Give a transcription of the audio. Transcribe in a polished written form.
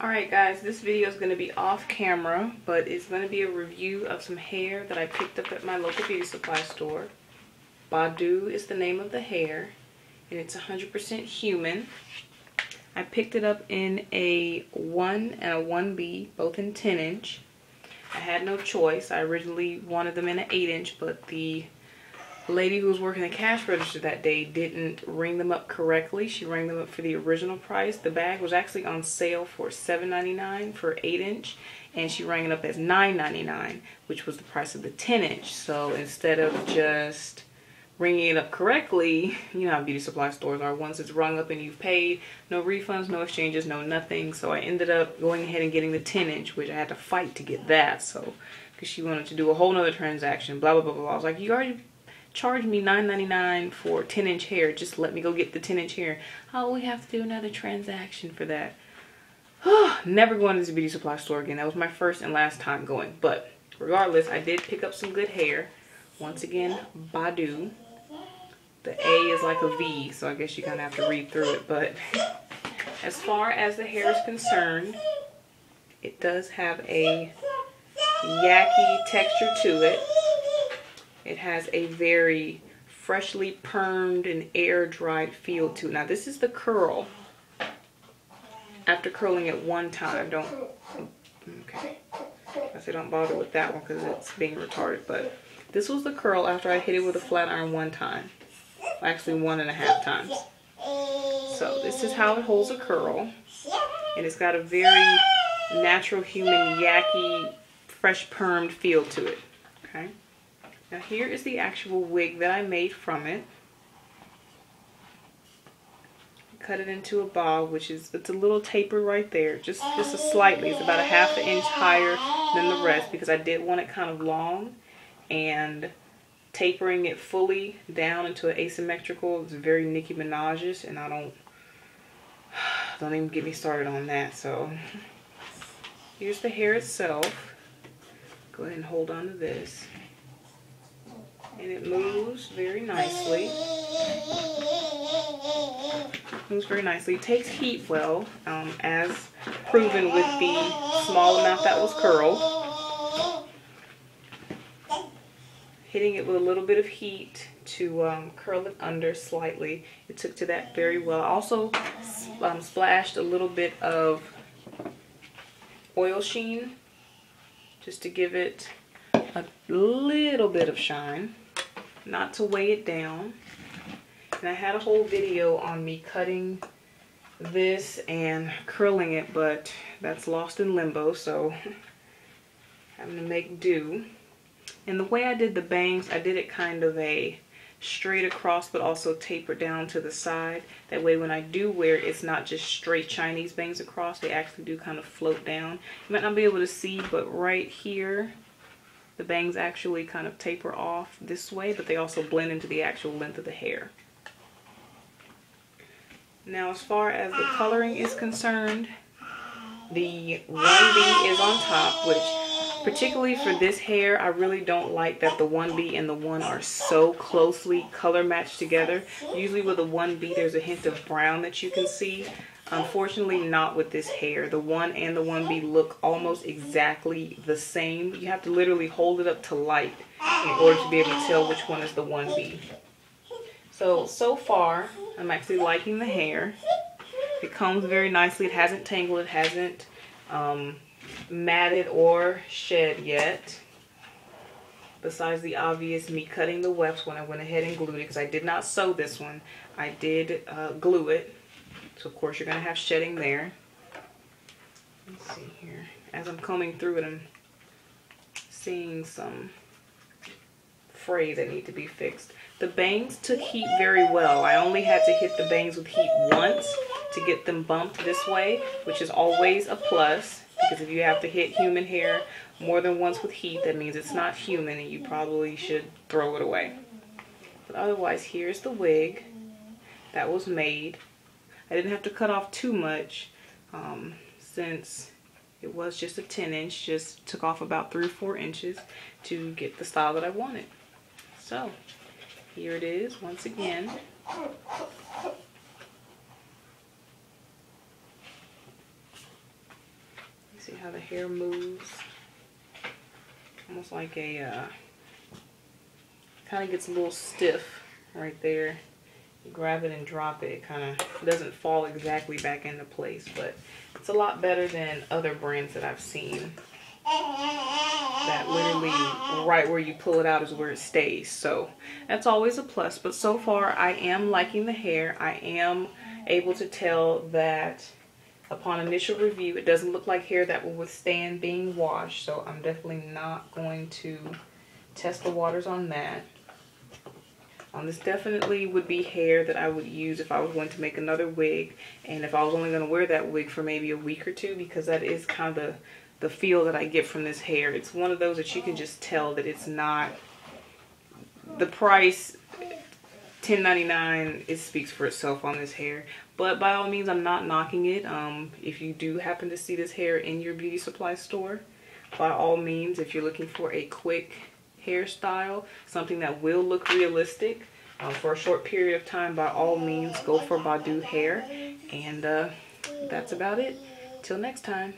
Alright guys, this video is going to be off camera, but it's going to be a review of some hair that I picked up at my local beauty supply store. Badu is the name of the hair, and it's 100% human. I picked it up in a 1 and a 1B, both in 10 inch. I had no choice. I originally wanted them in an 8 inch, but the lady who was working the cash register that day didn't ring them up correctly. She rang them up for the original price. The bag was actually on sale for $7.99 for 8 inch, and she rang it up as $9.99, which was the price of the 10 inch. So instead of just ringing it up correctly, you know how beauty supply stores are. Once it's rung up and you've paid, no refunds, no exchanges, no nothing. So I ended up going ahead and getting the 10 inch, which I had to fight to get that. So, because she wanted to do a whole nother transaction, blah, blah, blah, blah. I was like, you already charged me $9.99 for 10 inch hair. Just let me go get the 10 inch hair. Oh, we have to do another transaction for that. Never going to this beauty supply store again. That was my first and last time going. But regardless, I did pick up some good hair. Once again, Badu. The A is like a V, so I guess you kind of have to read through it. But as far as the hair is concerned, it does have a yucky texture to it. It has a very freshly permed and air dried feel to it. Now this is the curl after curling it one time. Okay. I say don't bother with that one because it's being retarded. But this was the curl after I hit it with a flat iron one time. Actually 1.5 times. So this is how it holds a curl. And it's got a very natural human yucky fresh permed feel to it. Okay. Now here is the actual wig that I made from it. Cut it into a bob, which is, it's a little taper right there, just a slightly. It's about a 1/2 inch higher than the rest because I did want it kind of long, and tapering it fully down into an asymmetrical is very Nicki Minaj-ish, and I don't even get me started on that. So here's the hair itself. Go ahead and hold on to this. And it moves very nicely. Moves very nicely. It takes heat well, as proven with the small amount that was curled. Hitting it with a little bit of heat to curl it under slightly. It took to that very well. I also splashed a little bit of oil sheen just to give it a little bit of shine, not to weigh it down. And I had a whole video on me cutting this and curling it, but that's lost in limbo, so having to make do. And the way I did the bangs, I did it kind of a straight across, but also tapered down to the side. That way when I do wear it, it's not just straight Chinese bangs across. They actually do kind of float down. You might not be able to see, but right here, the bangs actually kind of taper off this way, but they also blend into the actual length of the hair. Now as far as the coloring is concerned, the 1B is on top, which particularly for this hair, I really don't like that the 1B and the 1 are so closely color matched together. Usually with a 1B, there's a hint of brown that you can see. Unfortunately, not with this hair. The 1 and the 1B look almost exactly the same. You have to literally hold it up to light in order to be able to tell which one is the 1B. So far, I'm actually liking the hair. It combs very nicely. It hasn't tangled. It hasn't matted or shed yet. Besides the obvious me cutting the wefts when I went ahead and glued it, because I did not sew this one. I did glue it. So of course you're going to have shedding there. Let's see here. As I'm combing through it, I'm seeing some fray that need to be fixed. The bangs took heat very well. I only had to hit the bangs with heat once to get them bumped this way, which is always a plus. Because if you have to hit human hair more than once with heat, that means it's not human and you probably should throw it away. But otherwise, here's the wig that was made. I didn't have to cut off too much since it was just a 10 inch. Just took off about 3 or 4 inches to get the style that I wanted. So here it is once again. See how the hair moves? Almost like a, kind of gets a little stiff right there. You grab it and drop it. It kind of doesn't fall exactly back into place, but it's a lot better than other brands that I've seen. That literally right where you pull it out is where it stays. So that's always a plus. But so far I am liking the hair. I am able to tell that upon initial review it doesn't look like hair that will withstand being washed. So I'm definitely not going to test the waters on that. This definitely would be hair that I would use if I was going to make another wig, and if I was only going to wear that wig for maybe a week or two, because that is kind of the feel that I get from this hair. It's one of those that you can just tell that it's not, the price $10.99, it speaks for itself on this hair. But by all means, I'm not knocking it. If you do happen to see this hair in your beauty supply store, by all means, if you're looking for a quick hairstyle, something that will look realistic for a short period of time, by all means go for Badu hair. And that's about it. Till next time.